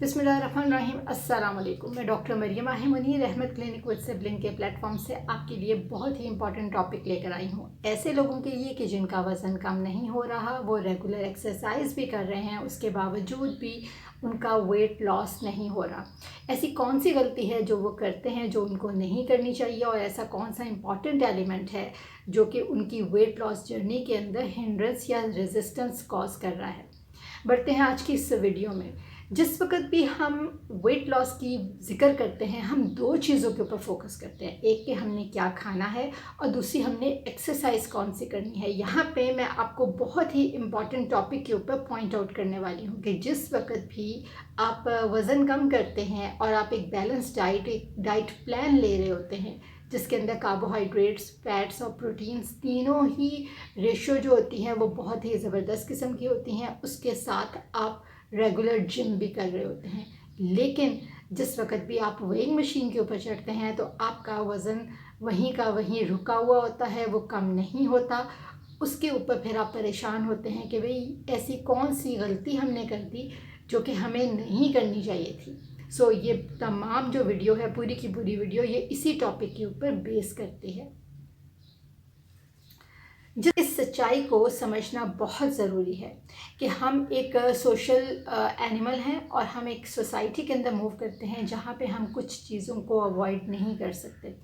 बिस्मिल्लाहिर्रहमानिर्रहीम। अस्सलाम वालेकुम। मैं doctor Mariyam Munir Ahmad clinic with sibling के प्लेटफॉर्म से आपके लिए बहुत ही इंपॉर्टेंट टॉपिक लेकर आई हूँ। ऐसे लोगों के लिए कि जिनका वज़न कम नहीं हो रहा, वो रेगुलर एक्सरसाइज भी कर रहे हैं, उसके बावजूद भी उनका वेट लॉस नहीं हो रहा। ऐसी कौन सी गलती है जो वो करते हैं जो उनको नहीं करनी चाहिए, और ऐसा कौन सा इंपॉर्टेंट एलिमेंट है जो कि उनकी वेट लॉस जर्नी के अंदर हिंड्रेंस या रेजिस्टेंस कॉज कर रहा है। बढ़ते हैं आज की इस वीडियो में। जिस वक्त भी हम वेट लॉस की जिक्र करते हैं, हम दो चीज़ों के ऊपर फोकस करते हैं। एक कि हमने क्या खाना है, और दूसरी हमने एक्सरसाइज कौन सी करनी है। यहाँ पे मैं आपको बहुत ही इम्पॉर्टेंट टॉपिक के ऊपर पॉइंट आउट करने वाली हूँ कि जिस वक्त भी आप वज़न कम करते हैं और आप एक बैलेंस एक डाइट प्लान ले रहे होते हैं, जिसके अंदर कार्बोहाइड्रेट्स, फैट्स और प्रोटीन्स तीनों ही रेशियो जो होती हैं वो बहुत ही ज़बरदस्त किस्म की होती हैं, उसके साथ आप रेगुलर जिम भी कर रहे होते हैं, लेकिन जिस वक्त भी आप वेइंग मशीन के ऊपर चढ़ते हैं तो आपका वज़न वहीं का वहीं रुका हुआ होता है, वो कम नहीं होता। उसके ऊपर फिर आप परेशान होते हैं कि भाई ऐसी कौन सी गलती हमने कर दी जो कि हमें नहीं करनी चाहिए थी। ये तमाम जो वीडियो है, पूरी की पूरी वीडियो, ये इसी टॉपिक के ऊपर बेस करती है। इस सच्चाई को समझना बहुत ज़रूरी है कि हम एक सोशल एनिमल हैं और हम एक सोसाइटी के अंदर मूव करते हैं जहाँ पे हम कुछ चीज़ों को अवॉइड नहीं कर सकते।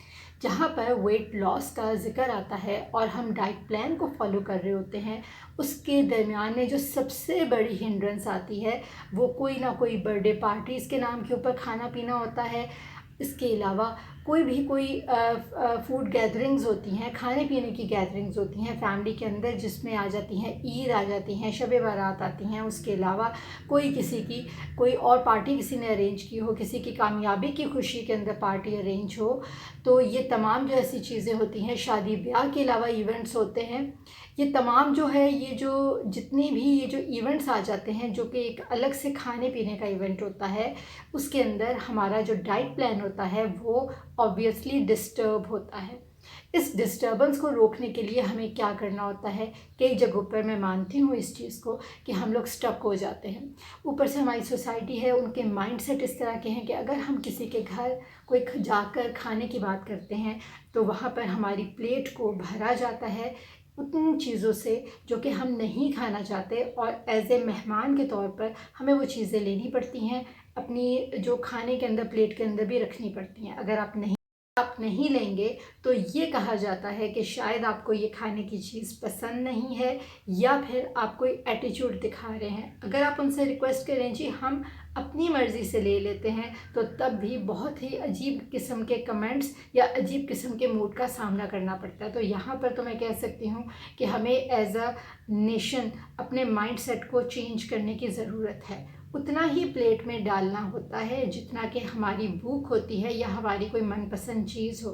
जहाँ पर वेट लॉस का ज़िक्र आता है और हम डाइट प्लान को फॉलो कर रहे होते हैं, उसके दरमियान में जो सबसे बड़ी हिंड्रेंस आती है वो कोई ना कोई बर्थडे पार्टीज़ के नाम के ऊपर खाना पीना होता है। इसके अलावा कोई फूड गैदरिंग्स होती हैं, खाने पीने की गैदरिंग्स होती हैं फैमिली के अंदर, जिसमें आ जाती हैं ईद आ जाती हैं, शब बारात आती हैं। उसके अलावा कोई और पार्टी किसी ने अरेंज की हो, किसी की कामयाबी की खुशी के अंदर पार्टी अरेंज हो, तो ये तमाम जो ऐसी चीज़ें होती हैं, शादी ब्याह के अलावा इवेंट्स होते हैं, ये तमाम जो है, ये जो इवेंट्स आ जाते हैं जो कि एक अलग से खाने पीने का इवेंट होता है, उसके अंदर हमारा जो डाइट प्लान होता है वो ऑब्वियसली डिस्टर्ब होता है। इस डिस्टर्बेंस को रोकने के लिए हमें क्या करना होता है, कई जगहों पर मैं मानती हूँ इस चीज़ को कि हम लोग स्टक हो जाते हैं। ऊपर से हमारी सोसाइटी है, उनके माइंडसेट इस तरह के हैं कि अगर हम किसी के घर कोई जाकर खाने की बात करते हैं तो वहाँ पर हमारी प्लेट को भरा जाता है उन चीज़ों से जो कि हम नहीं खाना चाहते, और एज ए मेहमान के तौर पर हमें वो चीज़ें लेनी पड़ती हैं, अपनी जो खाने के अंदर प्लेट के अंदर भी रखनी पड़ती हैं। अगर आप नहीं लेंगे तो ये कहा जाता है कि शायद आपको ये खाने की चीज़ पसंद नहीं है, या फिर आप कोई एटीट्यूड दिखा रहे हैं। अगर आप उनसे रिक्वेस्ट करें जी हम अपनी मर्ज़ी से ले लेते हैं, तो तब भी बहुत ही अजीब किस्म के कमेंट्स या अजीब किस्म के मूड का सामना करना पड़ता है। तो यहाँ पर तो मैं कह सकती हूँ कि हमें एज अ नेशन अपने माइंडसेट को चेंज करने की ज़रूरत है। उतना ही प्लेट में डालना होता है जितना कि हमारी भूख होती है या हमारी कोई मनपसंद चीज़ हो।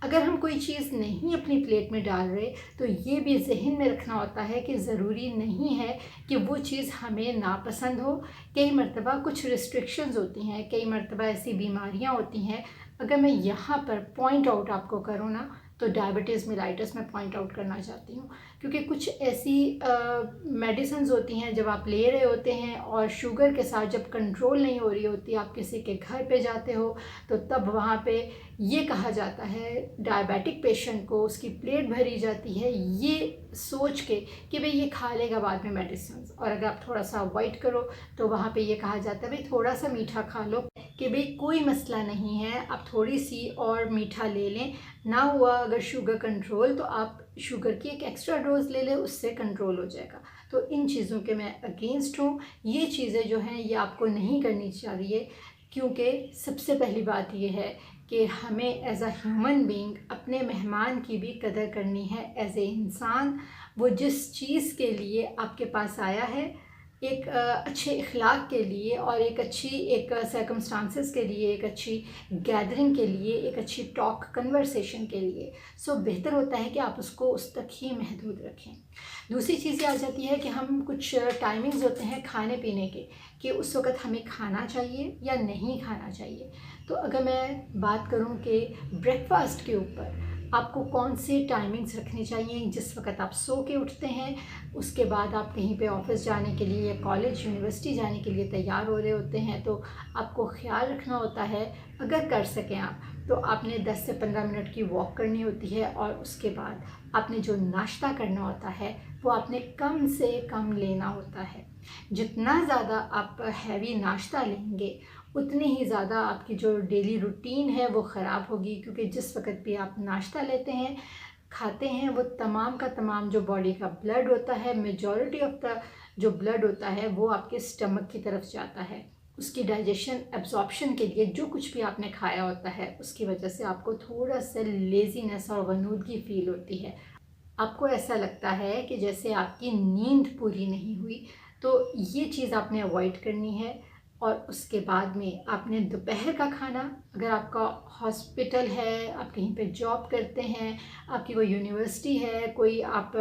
अगर हम कोई चीज़ नहीं अपनी प्लेट में डाल रहे तो ये भी जहन में रखना होता है कि ज़रूरी नहीं है कि वो चीज़ हमें नापसंद हो। कई मरतबा कुछ रिस्ट्रिक्शंस होती हैं, कई मरतबा ऐसी बीमारियां होती हैं। अगर मैं यहाँ पर पॉइंट आउट आपको करूँ ना, तो डायबिटीज़ मेलाइटस में पॉइंट आउट करना चाहती हूँ, क्योंकि कुछ ऐसी मेडिसिन्स होती हैं जब आप ले रहे होते हैं और शुगर के साथ जब कंट्रोल नहीं हो रही होती, आप किसी के घर पे जाते हो तो तब वहाँ पे ये कहा जाता है डायबिटिक पेशेंट को, उसकी प्लेट भरी जाती है ये सोच के कि भाई ये खा लेगा बाद में मेडिसिन, और अगर आप थोड़ा सा अवॉइड करो तो वहाँ पे ये कहा जाता है भाई थोड़ा सा मीठा खा लो, कि भाई कोई मसला नहीं है, आप थोड़ी सी और मीठा ले लें, ना हुआ अगर शुगर कंट्रोल तो आप शुगर की एक एक्स्ट्रा डोज ले लें, उससे कंट्रोल हो जाएगा। तो इन चीज़ों के मैं अगेंस्ट हूँ। ये चीज़ें जो हैं ये आपको नहीं करनी चाहिए, क्योंकि सबसे पहली बात ये है कि हमें एज अ ह्यूमन बीइंग अपने मेहमान की भी कदर करनी है। एज ए इंसान, वो जिस चीज़ के लिए आपके पास आया है, एक अच्छे इखलाक के लिए और एक सर्कमस्टांसेस के लिए, एक अच्छी गैदरिंग के लिए, एक अच्छी टॉक कन्वर्सेशन के लिए, बेहतर होता है कि आप उसको उस तक ही महदूद रखें। दूसरी चीज़ ये आ जाती है कि हम कुछ टाइमिंग्स होते हैं खाने पीने के, कि उस वक़्त हमें खाना चाहिए या नहीं खाना चाहिए। तो अगर मैं बात करूं कि ब्रेकफास्ट के ऊपर, आपको कौन से टाइमिंग्स रखनी चाहिए। जिस वक्त आप सो के उठते हैं, उसके बाद आप कहीं पे ऑफिस जाने के लिए या कॉलेज यूनिवर्सिटी जाने के लिए तैयार हो रहे होते हैं, तो आपको ख्याल रखना होता है, अगर कर सकें आप, तो आपने 10 से 15 मिनट की वॉक करनी होती है। और उसके बाद आपने जो नाश्ता करना होता है वो आपने कम से कम लेना होता है। जितना ज़्यादा आप हैवी नाश्ता लेंगे, उतनी ही ज़्यादा आपकी जो डेली रूटीन है वो ख़राब होगी, क्योंकि जिस वक्त भी आप नाश्ता लेते हैं, खाते हैं, वो तमाम का तमाम जो बॉडी का ब्लड होता है, मेजॉरिटी ऑफ द जो ब्लड होता है वो आपके स्टमक की तरफ जाता है। उसकी डाइजेशन एब्जॉर्प्शन के लिए जो कुछ भी आपने खाया होता है, उसकी वजह से आपको थोड़ा सा लेज़ीनेस और वनूदगी फील होती है। आपको ऐसा लगता है कि जैसे आपकी नींद पूरी नहीं हुई। तो ये चीज़ आपने अवॉइड करनी है। और उसके बाद में आपने दोपहर का खाना, अगर आपका हॉस्पिटल है, आप कहीं पे जॉब करते हैं, आपकी कोई यूनिवर्सिटी है, कोई आप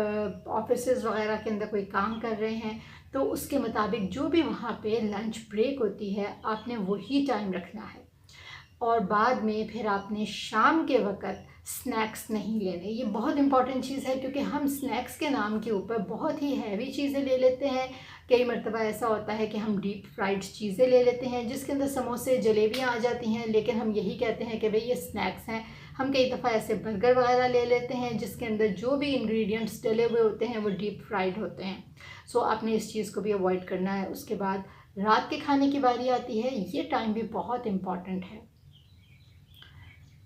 ऑफिसेज़ वगैरह के अंदर कोई काम कर रहे हैं, तो उसके मुताबिक जो भी वहाँ पे लंच ब्रेक होती है, आपने वही टाइम रखना है। और बाद में फिर आपने शाम के वक़्त स्नैक्स नहीं लेने। ये बहुत इंपॉर्टेंट चीज़ है, क्योंकि हम स्नैक्स के नाम के ऊपर बहुत ही हैवी चीज़ें ले लेते हैं। कई मरतबा ऐसा होता है कि हम डीप फ्राइड चीज़ें ले लेते हैं, जिसके अंदर समोसे जलेबियाँ आ जाती हैं, लेकिन हम यही कहते हैं कि भाई ये स्नैक्स हैं। हम कई दफ़ा ऐसे बर्गर वगैरह ले लेते हैं, जिसके अंदर जो भी इंग्रेडिएंट्स डले हुए होते हैं वो डीप फ्राइड होते हैं। सो आपने इस चीज़ को भी अवॉइड करना है। उसके बाद रात के खाने की बारी आती है। ये टाइम भी बहुत इम्पॉर्टेंट है।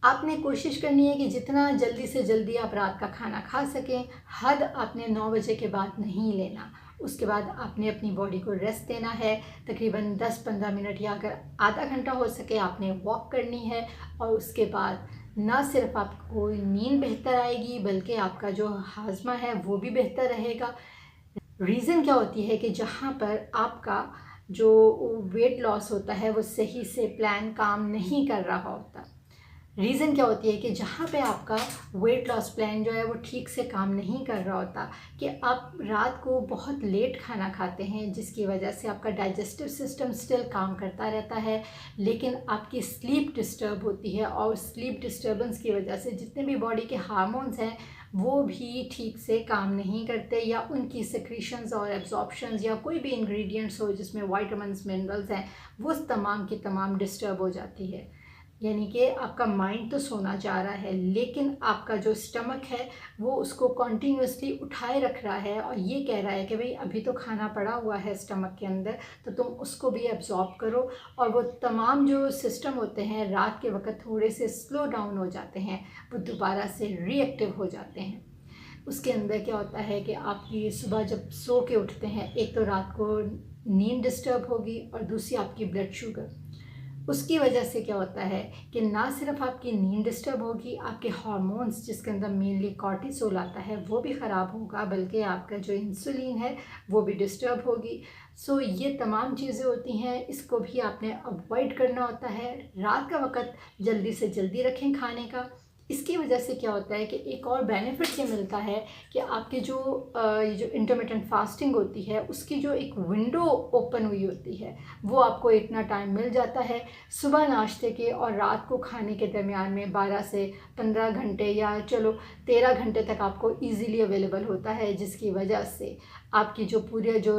आपने कोशिश करनी है कि जितना जल्दी से जल्दी आप रात का खाना खा सकें। हद आपने 9 बजे के बाद नहीं लेना। उसके बाद आपने अपनी बॉडी को रेस्ट देना है। तकरीबन 10-15 मिनट या अगर आधा घंटा हो सके आपने वॉक करनी है। और उसके बाद ना सिर्फ आपको नींद बेहतर आएगी, बल्कि आपका जो हाजमा है वो भी बेहतर रहेगा। रीज़न क्या होती है कि जहाँ पर आपका जो वेट लॉस होता है वो सही से प्लान काम नहीं कर रहा होता। रीज़न क्या होती है कि जहाँ पे आपका वेट लॉस प्लान जो है वो ठीक से काम नहीं कर रहा होता, कि आप रात को बहुत लेट खाना खाते हैं, जिसकी वजह से आपका डाइजेस्टिव सिस्टम स्टिल काम करता रहता है, लेकिन आपकी स्लीप डिस्टर्ब होती है। और स्लीप डिस्टर्बेंस की वजह से जितने भी बॉडी के हार्मोन्स हैं वो भी ठीक से काम नहीं करते, या उनकी सेक्रीशंस और एब्जॉर्प्शंस या कोई भी इंग्रेडिएंट्स हो जिसमें वाइटामिन्स मिनरल्स हैं, वो तमाम की तमाम डिस्टर्ब हो जाती है। यानी कि आपका माइंड तो सोना चाह रहा है, लेकिन आपका जो स्टमक है वो उसको कॉन्टीन्यूसली उठाए रख रहा है और ये कह रहा है कि भाई अभी तो खाना पड़ा हुआ है स्टमक के अंदर, तो तुम उसको भी एब्जॉर्ब करो। और वो तमाम जो सिस्टम होते हैं रात के वक्त थोड़े से स्लो डाउन हो जाते हैं, वो दोबारा से रिएक्टिव हो जाते हैं। उसके अंदर क्या होता है कि आपकी सुबह जब सो के उठते हैं, एक तो रात को नींद डिस्टर्ब होगी और दूसरी आपकी ब्लड शुगर। उसकी वजह से क्या होता है कि ना सिर्फ आपकी नींद डिस्टर्ब होगी, आपके हार्मोन्स जिसके अंदर मेनली कॉर्टिसोल आता है वो भी ख़राब होगा, बल्कि आपका जो इंसुलिन है वो भी डिस्टर्ब होगी। सो ये तमाम चीज़ें होती हैं, इसको भी आपने अवॉइड करना होता है। रात का वक़्त जल्दी से जल्दी रखें खाने का। इसकी वजह से क्या होता है कि एक और बेनिफिट ये मिलता है कि आपके जो ये जो इंटरमिटेंट फास्टिंग होती है उसकी जो एक विंडो ओपन हुई होती है, वो आपको इतना टाइम मिल जाता है सुबह नाश्ते के और रात को खाने के दरमियान में 12 से 15 घंटे या चलो 13 घंटे तक आपको इजीली अवेलेबल होता है, जिसकी वजह से आपकी जो पूरे जो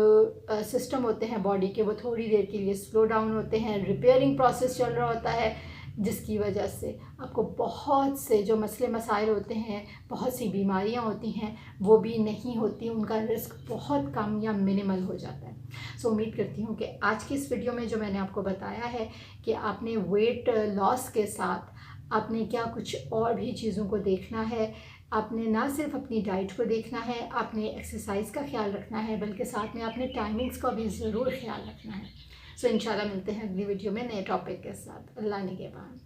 सिस्टम होते हैं बॉडी के वो थोड़ी देर के लिए स्लो डाउन होते हैं, रिपेयरिंग प्रोसेस चल रहा होता है, जिसकी वजह से आपको बहुत से जो मसले मसाइल होते हैं, बहुत सी बीमारियां होती हैं, वो भी नहीं होती, उनका रिस्क बहुत कम या मिनिमल हो जाता है। सो उम्मीद करती हूँ कि आज की इस वीडियो में जो मैंने आपको बताया है कि आपने वेट लॉस के साथ आपने क्या कुछ और भी चीज़ों को देखना है। आपने ना सिर्फ अपनी डाइट को देखना है, आपने एक्सरसाइज का ख्याल रखना है, बल्कि साथ में आपने टाइमिंग्स का भी ज़रूर ख्याल रखना है। सो इंशाल्लाह मिलते हैं अगली वीडियो में नए टॉपिक के साथ। अल्लाह निगहबान।